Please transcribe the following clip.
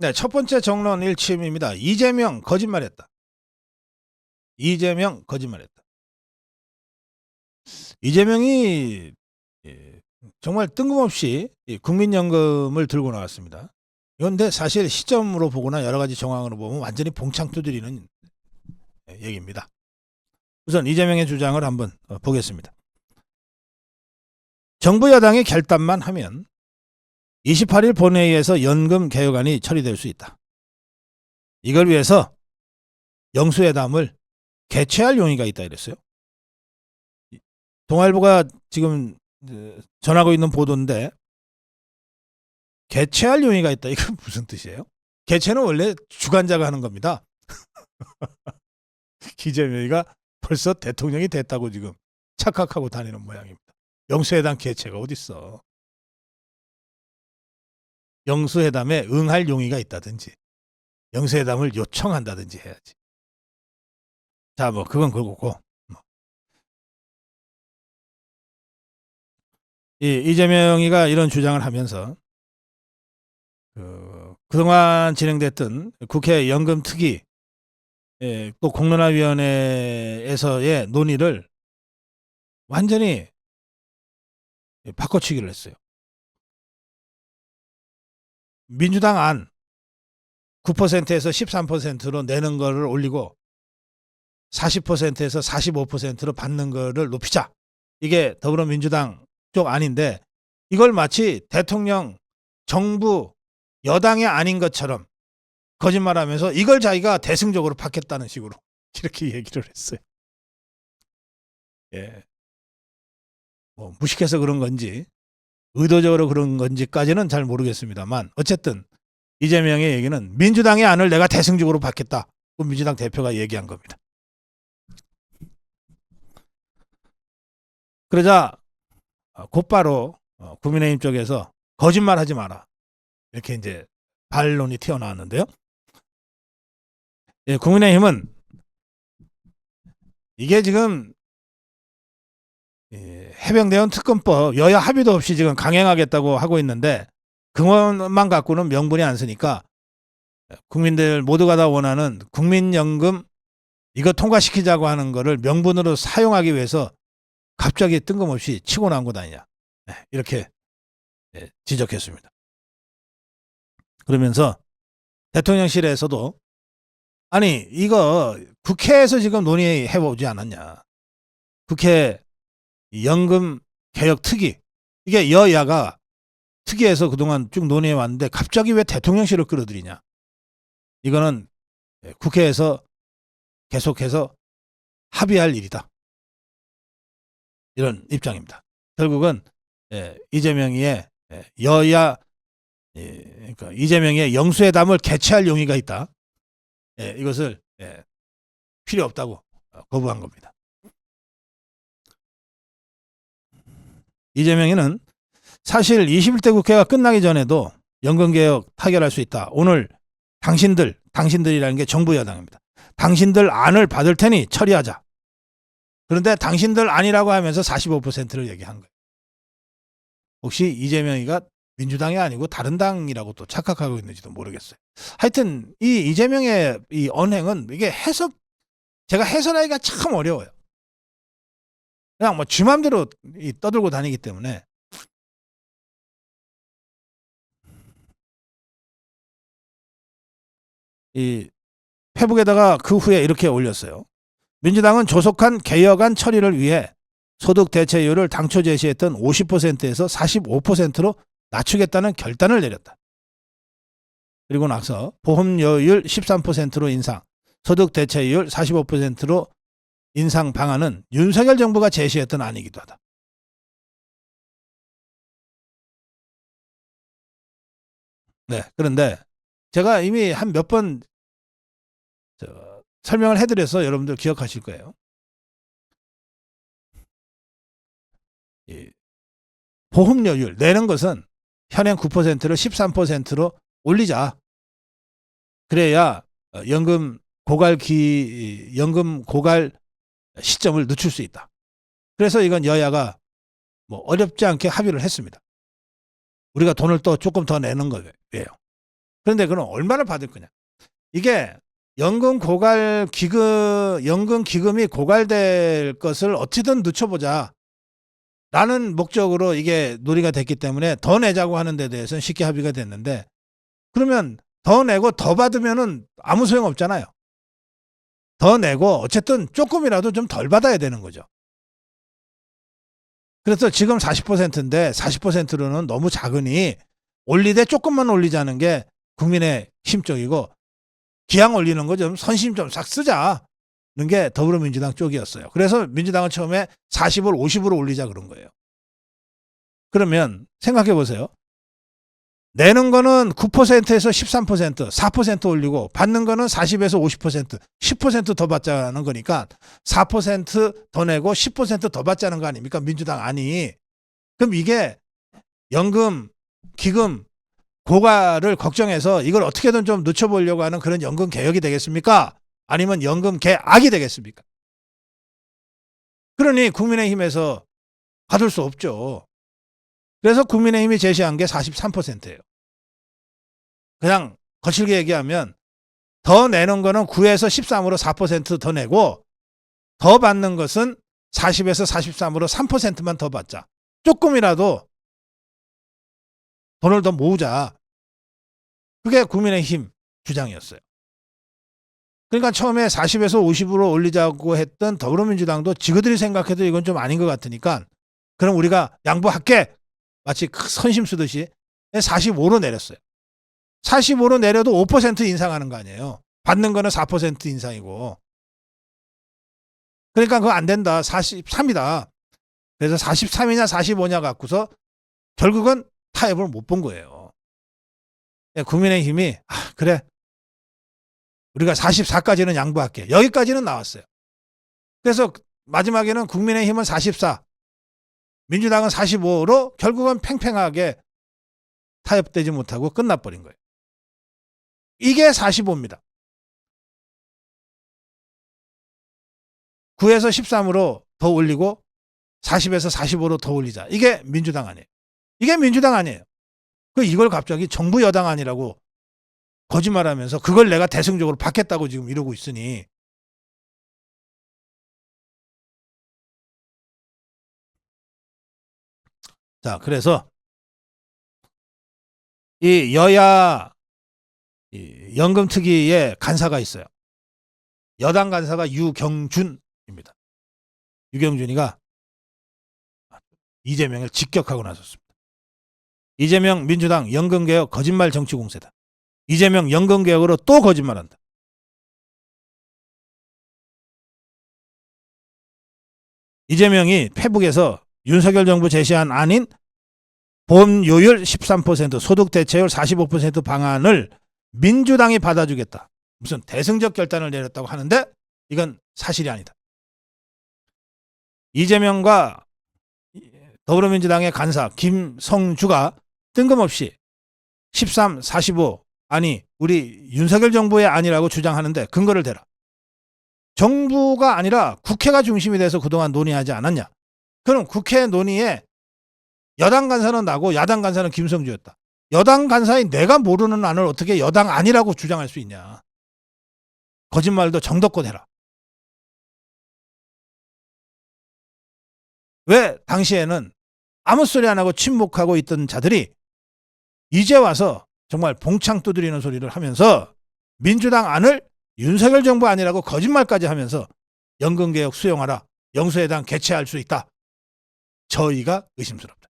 네, 첫 번째 정론 일침입니다. 이재명 거짓말했다. 이재명 거짓말했다. 이재명이 정말 뜬금없이 국민연금을 들고 나왔습니다. 그런데 사실 시점으로 보거나 여러 가지 정황으로 보면 완전히 봉창 두드리는 얘기입니다. 우선 이재명의 주장을 한번 보겠습니다. 정부 여당이 결단만 하면 28일 본회의에서 연금 개혁안이 처리될 수 있다. 이걸 위해서 영수회담을 개최할 용의가 있다 이랬어요. 동아일보가 지금 전하고 있는 보도인데 개최할 용의가 있다. 이건 무슨 뜻이에요? 개최는 원래 주관자가 하는 겁니다. 이재명이가 벌써 대통령이 됐다고 지금 착각하고 다니는 모양입니다. 영수회담 개최가 어딨어. 영수회담에 응할 용의가 있다든지 영수회담을 요청한다든지 해야지. 자, 뭐 그건 그렇고 이재명이가 이런 주장을 하면서 그동안 진행됐던 국회 연금특위 또 공론화위원회에서의 논의를 완전히 바꿔치기를 했어요. 민주당 안 9%에서 13%로 내는 거를 올리고 40%에서 45%로 받는 거를 높이자. 이게 더불어민주당 쪽 안인데 이걸 마치 대통령, 정부, 여당이 아닌 것처럼 거짓말하면서 이걸 자기가 대승적으로 받겠다는 식으로 이렇게 얘기를 했어요. 예. 뭐 무식해서 그런 건지 의도적으로 그런 건지까지는 잘 모르겠습니다만 어쨌든 이재명의 얘기는 민주당의 안을 내가 대승적으로 받겠다. 민주당 대표가 얘기한 겁니다. 그러자 곧바로 국민의힘 쪽에서 거짓말하지 마라. 이렇게 이제 반론이 튀어나왔는데요. 예, 국민의힘은 이게 지금 해병대원 특검법 여야 합의도 없이 지금 강행하겠다고 하고 있는데 그것만 갖고는 명분이 안 서니까 국민들 모두가 다 원하는 국민연금 이거 통과시키자고 하는 거를 명분으로 사용하기 위해서 갑자기 뜬금없이 치고 나온 것 아니냐. 이렇게 지적했습니다. 그러면서 대통령실에서도 아니 이거 국회에서 지금 논의해보지 않았냐. 국회 연금 개혁 특위 이게 여야가 특위에서 그동안 쭉 논의해 왔는데 갑자기 왜 대통령실을 끌어들이냐. 이거는 국회에서 계속해서 합의할 일이다. 이런 입장입니다. 결국은 이재명이의 여야 그러니까 이재명의 영수회담을 개최할 용의가 있다. 이것을 필요 없다고 거부한 겁니다. 이재명이는 사실 21대 국회가 끝나기 전에도 연금개혁 타결할 수 있다. 오늘 당신들이라는 게 정부 여당입니다. 당신들 안을 받을 테니 처리하자. 그런데 당신들 아니라고 하면서 45%를 얘기한 거예요. 혹시 이재명이가 민주당이 아니고 다른 당이라고 또 착각하고 있는지도 모르겠어요. 하여튼 이 이재명의 이 언행은 이게 제가 해설하기가 참 어려워요. 그냥 뭐 지 맘대로 떠들고 다니기 때문에 이 페북에다가 그 후에 이렇게 올렸어요. 민주당은 조속한 개혁안 처리를 위해 소득 대체율을 당초 제시했던 50%에서 45%로 낮추겠다는 결단을 내렸다. 그리고 나서 보험료율 13%로 인상, 소득 대체율 45%로 인상 방안은 윤석열 정부가 제시했던 안이기도 하다. 네, 그런데 제가 이미 한 몇 번 설명을 해드려서 여러분들 기억하실 거예요. 보험료율 내는 것은 현행 9%를 13%로 올리자. 그래야 연금 고갈 시점을 늦출 수 있다. 그래서 이건 여야가 뭐 어렵지 않게 합의를 했습니다. 우리가 돈을 또 조금 더 내는 거예요. 그런데 그럼 얼마를 받을 거냐? 이게 연금 고갈 기금, 연금 기금이 고갈될 것을 어떻게든 늦춰보자 라는 목적으로 이게 논의가 됐기 때문에 더 내자고 하는 데 대해서는 쉽게 합의가 됐는데, 그러면 더 내고 더 받으면은 아무 소용 없잖아요. 더 내고 어쨌든 조금이라도 좀 덜 받아야 되는 거죠. 그래서 지금 40%인데 40%로는 너무 작으니 올리되 조금만 올리자는 게 국민의 힘쪽이고, 기왕 올리는 거 좀 선심 좀 싹 쓰자는 게 더불어민주당 쪽이었어요. 그래서 민주당은 처음에 40을 50으로 올리자 그런 거예요. 그러면 생각해 보세요. 내는 거는 9%에서 13%, 4% 올리고 받는 거는 40에서 50%, 10% 더 받자는 거니까 4% 더 내고 10% 더 받자는 거 아닙니까? 민주당 안이. 그럼 이게 연금, 기금, 고갈을 걱정해서 이걸 어떻게든 좀 늦춰보려고 하는 그런 연금 개혁이 되겠습니까? 아니면 연금 개악이 되겠습니까? 그러니 국민의힘에서 받을 수 없죠. 그래서 국민의힘이 제시한 게 43%예요. 그냥 거칠게 얘기하면 더 내는 거는 9에서 13으로 4% 더 내고, 더 받는 것은 40에서 43으로 3%만 더 받자. 조금이라도 돈을 더 모으자. 그게 국민의힘 주장이었어요. 그러니까 처음에 40에서 50으로 올리자고 했던 더불어민주당도 지그들이 생각해도 이건 좀 아닌 것 같으니까 그럼 우리가 양보할게. 마치 선심 쓰듯이 45로 내렸어요. 45로 내려도 5% 인상하는 거 아니에요. 받는 거는 4% 인상이고. 그러니까 그거 안 된다. 43이다. 그래서 43이냐 45냐 갖고서 결국은 타협을 못 본 거예요. 국민의힘이 그래, 우리가 44까지는 양보할게. 여기까지는 나왔어요. 그래서 마지막에는 국민의힘은 44, 민주당은 45로 결국은 팽팽하게 타협되지 못하고 끝나버린 거예요. 이게 45입니다. 9에서 13으로 더 올리고 40에서 45로 더 올리자. 이게 민주당 아니에요. 이게 민주당 아니에요. 이걸 갑자기 정부 여당 아니라고 거짓말하면서 그걸 내가 대승적으로 받겠다고 지금 이러고 있으니. 자, 그래서 이 여야 연금특위에 간사가 있어요. 여당 간사가 유경준입니다. 유경준이가 이재명을 직격하고 나섰습니다. 이재명 민주당 연금개혁 거짓말 정치 공세다. 이재명 연금개혁으로 또 거짓말한다. 이재명이 페북에서 윤석열 정부 제시한 안인 보험료율 13%, 소득대체율 45% 방안을 민주당이 받아주겠다. 무슨 대승적 결단을 내렸다고 하는데 이건 사실이 아니다. 이재명과 더불어민주당의 간사 김성주가 뜬금없이 13, 45 아니 우리 윤석열 정부의 아니라고 주장하는데 근거를 대라. 정부가 아니라 국회가 중심이 돼서 그동안 논의하지 않았냐. 그럼 국회 논의에 여당 간사는 나고 야당 간사는 김성주였다. 여당 간사인 내가 모르는 안을 어떻게 여당 아니라고 주장할 수 있냐. 거짓말도 정도껏 해라. 왜 당시에는 아무 소리 안 하고 침묵하고 있던 자들이 이제 와서 정말 봉창 두드리는 소리를 하면서 민주당 안을 윤석열 정부 아니라고 거짓말까지 하면서 연금개혁 수용하라. 영수회담 개최할 수 있다. 저희가 의심스럽다.